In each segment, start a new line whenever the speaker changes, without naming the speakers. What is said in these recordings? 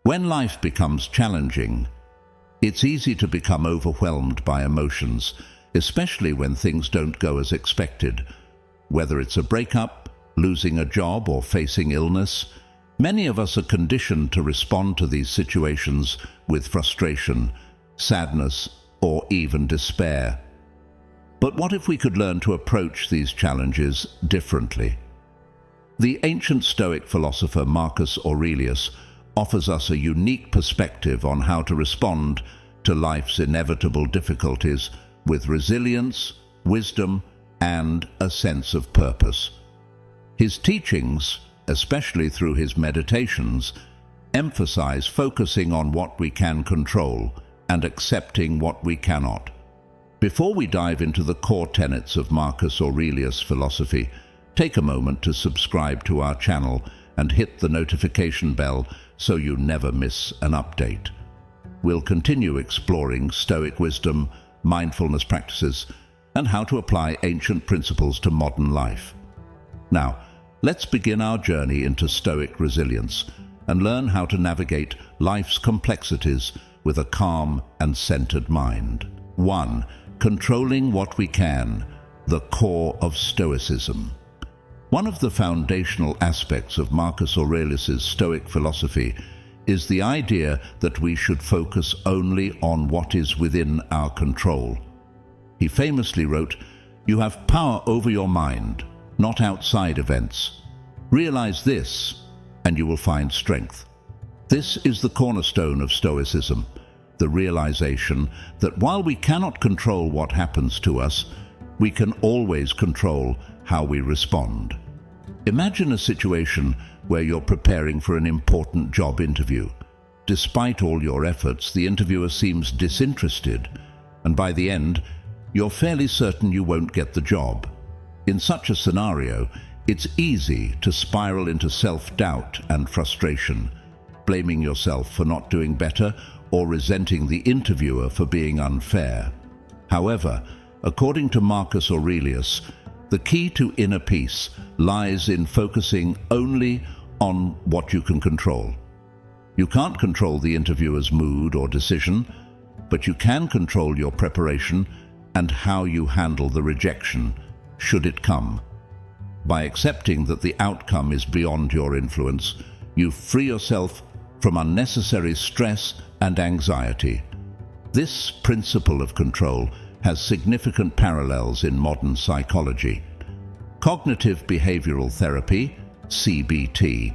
When life becomes challenging, it's easy to become overwhelmed by emotions, especially when things don't go as expected. Whether it's a breakup, losing a job, or facing illness, many of us are conditioned to respond to these situations with frustration, sadness, or even despair. But what if we could learn to approach these challenges differently? The ancient Stoic philosopher Marcus Aurelius offers us a unique perspective on how to respond to life's inevitable difficulties with resilience, wisdom, and a sense of purpose. His teachings, especially through his meditations, emphasize focusing on what we can control and accepting what we cannot. Before we dive into the core tenets of Marcus Aurelius' philosophy, take a moment to subscribe to our channel and hit the notification bell so you never miss an update. We'll continue exploring Stoic wisdom, mindfulness practices, and how to apply ancient principles to modern life. Now, let's begin our journey into Stoic resilience and learn how to navigate life's complexities with a calm and centered mind. 1. Controlling what we can, the core of Stoicism. One of the foundational aspects of Marcus Aurelius' Stoic philosophy is the idea that we should focus only on what is within our control. He famously wrote, "You have power over your mind, not outside events. Realize this, and you will find strength." This is the cornerstone of Stoicism, the realization that while we cannot control what happens to us, we can always control how we respond. Imagine a situation where you're preparing for an important job interview. Despite all your efforts, the interviewer seems disinterested, and by the end, you're fairly certain you won't get the job. In such a scenario, it's easy to spiral into self-doubt and frustration, blaming yourself for not doing better or resenting the interviewer for being unfair. However, according to Marcus Aurelius, the key to inner peace lies in focusing only on what you can control. You can't control the interviewer's mood or decision, but you can control your preparation and how you handle the rejection, should it come. By accepting that the outcome is beyond your influence, you free yourself from unnecessary stress and anxiety. This principle of control has significant parallels in modern psychology. Cognitive behavioral therapy, CBT,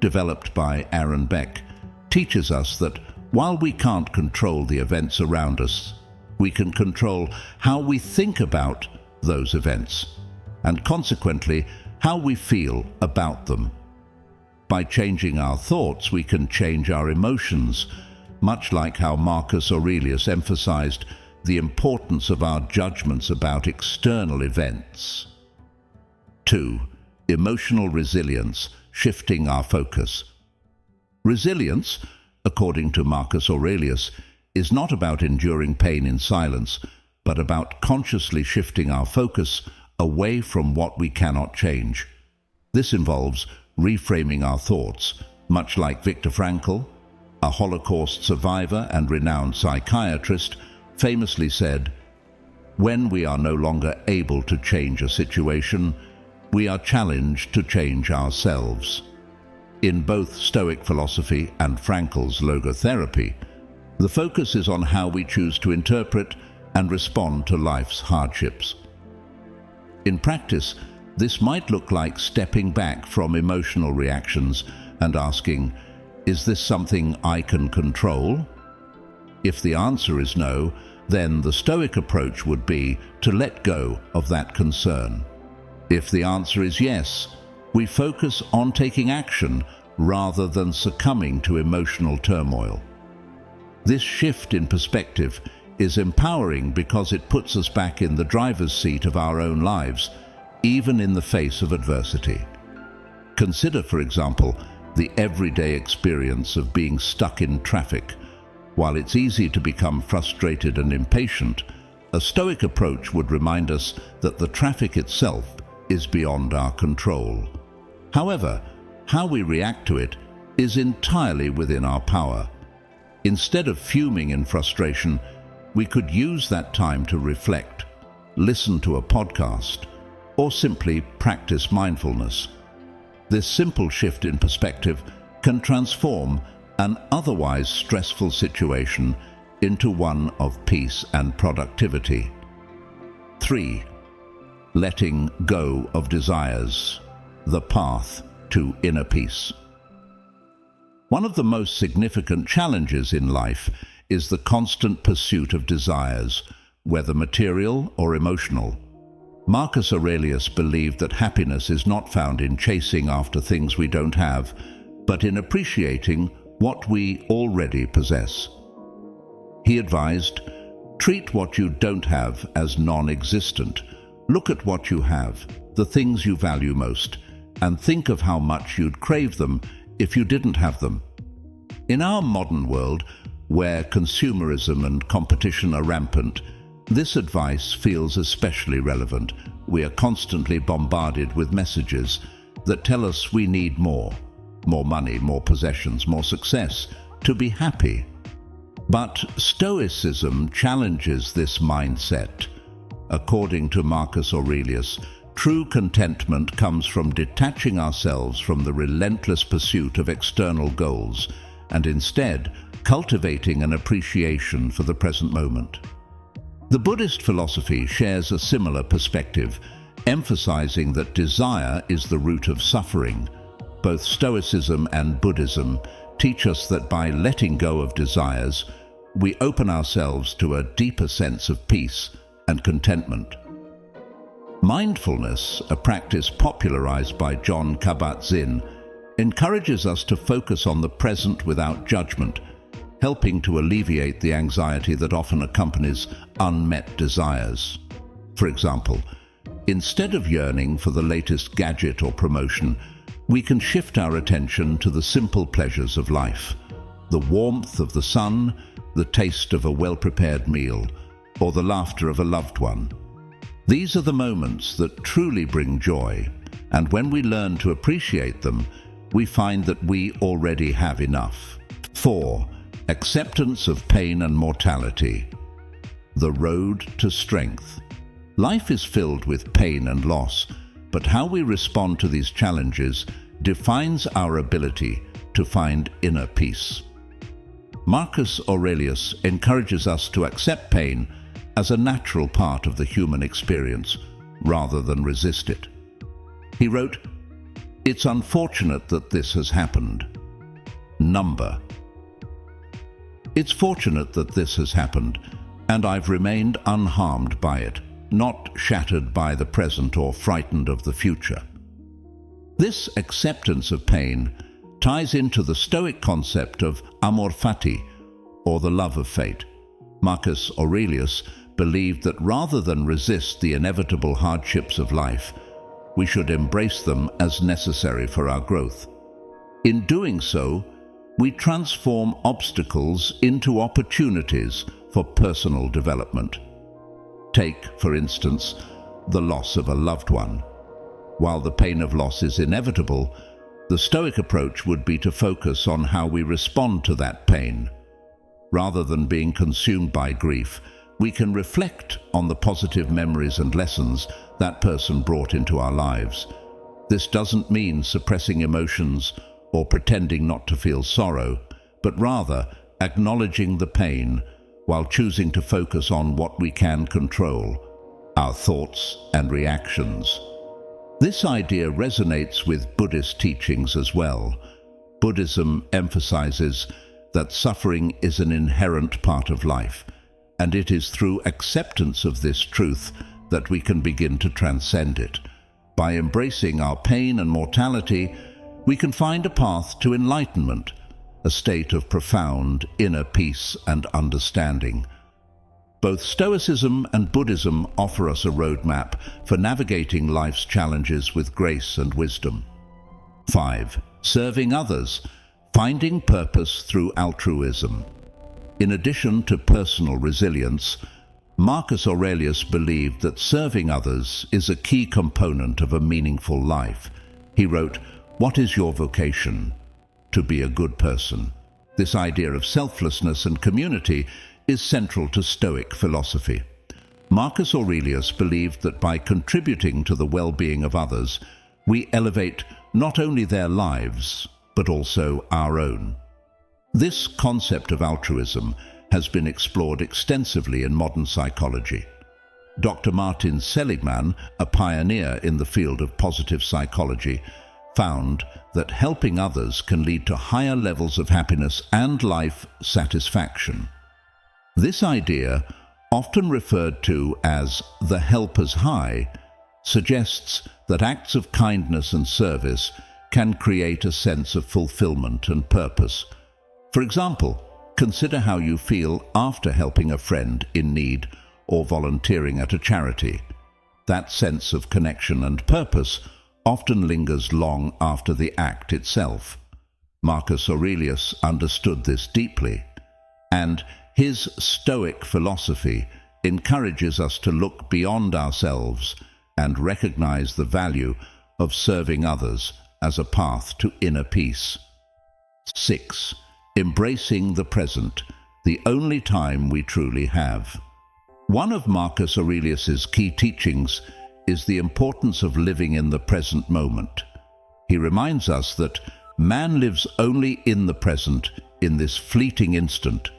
developed by Aaron Beck, teaches us that while we can't control the events around us, we can control how we think about those events, and consequently, how we feel about them. By changing our thoughts, we can change our emotions, much like how Marcus Aurelius emphasized the importance of our judgments about external events. 2. Emotional resilience, shifting our focus. Resilience, according to Marcus Aurelius, is not about enduring pain in silence, but about consciously shifting our focus away from what we cannot change. This involves reframing our thoughts, much like Viktor Frankl, a Holocaust survivor and renowned psychiatrist, famously said, "When we are no longer able to change a situation, we are challenged to change ourselves." In both Stoic philosophy and Frankl's logotherapy, the focus is on how we choose to interpret and respond to life's hardships. In practice, this might look like stepping back from emotional reactions and asking, "Is this something I can control?" If the answer is no, then the Stoic approach would be to let go of that concern. If the answer is yes, we focus on taking action rather than succumbing to emotional turmoil. This shift in perspective is empowering because it puts us back in the driver's seat of our own lives, even in the face of adversity. Consider, for example, the everyday experience of being stuck in traffic. While it's easy to become frustrated and impatient, a Stoic approach would remind us that the traffic itself is beyond our control. However, how we react to it is entirely within our power. Instead of fuming in frustration, we could use that time to reflect, listen to a podcast, or simply practice mindfulness. This simple shift in perspective can transform an otherwise stressful situation into one of peace and productivity. 3. Letting go of desires, the path to inner peace. One of the most significant challenges in life is the constant pursuit of desires, whether material or emotional. Marcus Aurelius believed that happiness is not found in chasing after things we don't have, but in appreciating what we already possess. He advised, treat what you don't have as non-existent. Look at what you have, the things you value most, and think of how much you'd crave them if you didn't have them. In our modern world, where consumerism and competition are rampant, this advice feels especially relevant. We are constantly bombarded with messages that tell us we need more money, more possessions, more success to be happy. But Stoicism challenges this mindset. According to Marcus Aurelius, true contentment comes from detaching ourselves from the relentless pursuit of external goals and instead cultivating an appreciation for the present moment. The Buddhist philosophy shares a similar perspective, emphasizing that desire is the root of suffering. Both Stoicism and Buddhism teach us that by letting go of desires, we open ourselves to a deeper sense of peace and contentment. Mindfulness, a practice popularized by Jon Kabat-Zinn, encourages us to focus on the present without judgment, helping to alleviate the anxiety that often accompanies unmet desires. For example, instead of yearning for the latest gadget or promotion, we can shift our attention to the simple pleasures of life, the warmth of the sun, the taste of a well-prepared meal, or the laughter of a loved one. These are the moments that truly bring joy, and when we learn to appreciate them, we find that we already have enough. 4. Acceptance of pain and mortality. The road to strength. Life is filled with pain and loss, but how we respond to these challenges defines our ability to find inner peace. Marcus Aurelius encourages us to accept pain as a natural part of the human experience, rather than resist it. He wrote, "It's unfortunate that this has happened. It's fortunate that this has happened, and I've remained unharmed by it, not shattered by the present or frightened of the future." This acceptance of pain ties into the Stoic concept of amor fati, or the love of fate. Marcus Aurelius believed that rather than resist the inevitable hardships of life, we should embrace them as necessary for our growth. In doing so, we transform obstacles into opportunities for personal development. Take, for instance, the loss of a loved one. While the pain of loss is inevitable, the Stoic approach would be to focus on how we respond to that pain. Rather than being consumed by grief, we can reflect on the positive memories and lessons that person brought into our lives. This doesn't mean suppressing emotions or pretending not to feel sorrow, but rather acknowledging the pain while choosing to focus on what we can control, our thoughts and reactions. This idea resonates with Buddhist teachings as well. Buddhism emphasizes that suffering is an inherent part of life, and it is through acceptance of this truth that we can begin to transcend it. By embracing our pain and mortality, we can find a path to enlightenment, a state of profound inner peace and understanding. Both Stoicism and Buddhism offer us a roadmap for navigating life's challenges with grace and wisdom. 5. Serving others, finding purpose through altruism. In addition to personal resilience, Marcus Aurelius believed that serving others is a key component of a meaningful life. He wrote, "What is your vocation? to be a good person. This idea of selflessness and community is central to Stoic philosophy. Marcus Aurelius believed that by contributing to the well-being of others, we elevate not only their lives, but also our own. This concept of altruism has been explored extensively in modern psychology. Dr. Martin Seligman, a pioneer in the field of positive psychology, found that helping others can lead to higher levels of happiness and life satisfaction. This idea, often referred to as the helper's high, suggests that acts of kindness and service can create a sense of fulfillment and purpose. For example, consider how you feel after helping a friend in need or volunteering at a charity. That sense of connection and purpose often lingers long after the act itself. Marcus Aurelius understood this deeply, and his Stoic philosophy encourages us to look beyond ourselves and recognize the value of serving others as a path to inner peace. 6. Embracing the present, the only time we truly have. One of Marcus Aurelius's key teachings is the importance of living in the present moment. He reminds us that man lives only in the present, in this fleeting instant.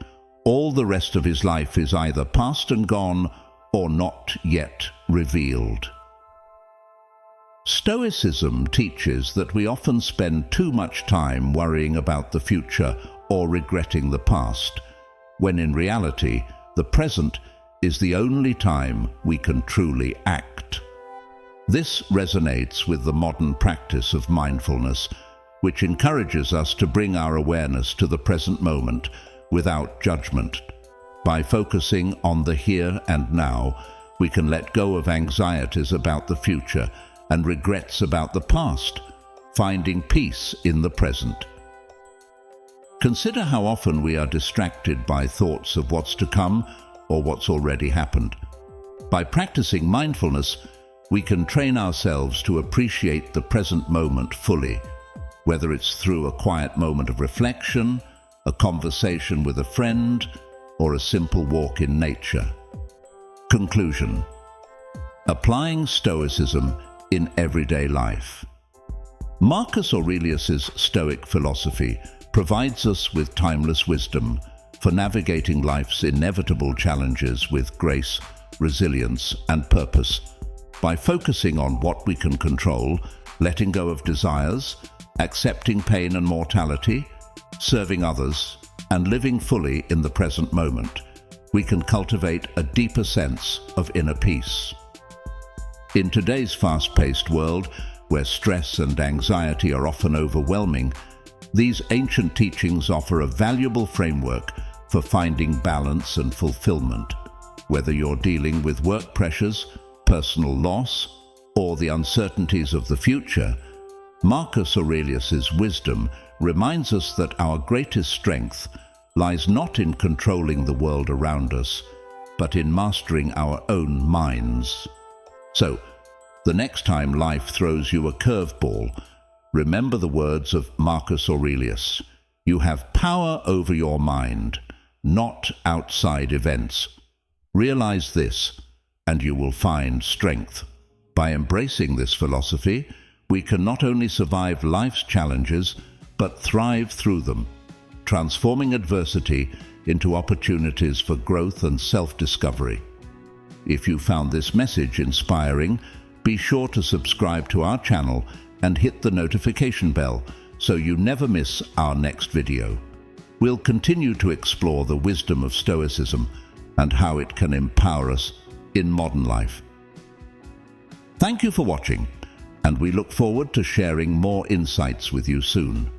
All the rest of his life is either past and gone or not yet revealed. Stoicism teaches that we often spend too much time worrying about the future or regretting the past, when in reality, the present is the only time we can truly act. This resonates with the modern practice of mindfulness, which encourages us to bring our awareness to the present moment without judgment. By focusing on the here and now, we can let go of anxieties about the future and regrets about the past, finding peace in the present. Consider how often we are distracted by thoughts of what's to come or what's already happened. By practicing mindfulness, we can train ourselves to appreciate the present moment fully, whether it's through a quiet moment of reflection, a conversation with a friend, or a simple walk in nature. Conclusion: applying Stoicism in everyday life. Marcus Aurelius's Stoic philosophy provides us with timeless wisdom for navigating life's inevitable challenges with grace, resilience, and purpose. By focusing on what we can control, letting go of desires, accepting pain and mortality, serving others, and living fully in the present moment, we can cultivate a deeper sense of inner peace. In today's fast-paced world, where stress and anxiety are often overwhelming, these ancient teachings offer a valuable framework for finding balance and fulfillment. Whether you're dealing with work pressures, personal loss, or the uncertainties of the future, Marcus Aurelius's wisdom reminds us that our greatest strength lies not in controlling the world around us, but in mastering our own minds. So, the next time life throws you a curveball, remember the words of Marcus Aurelius: you have power over your mind, not outside events. Realize this, and you will find strength. By embracing this philosophy, we can not only survive life's challenges, but thrive through them, transforming adversity into opportunities for growth and self-discovery. If you found this message inspiring, be sure to subscribe to our channel and hit the notification bell so you never miss our next video. We'll continue to explore the wisdom of Stoicism and how it can empower us in modern life. Thank you for watching, and we look forward to sharing more insights with you soon.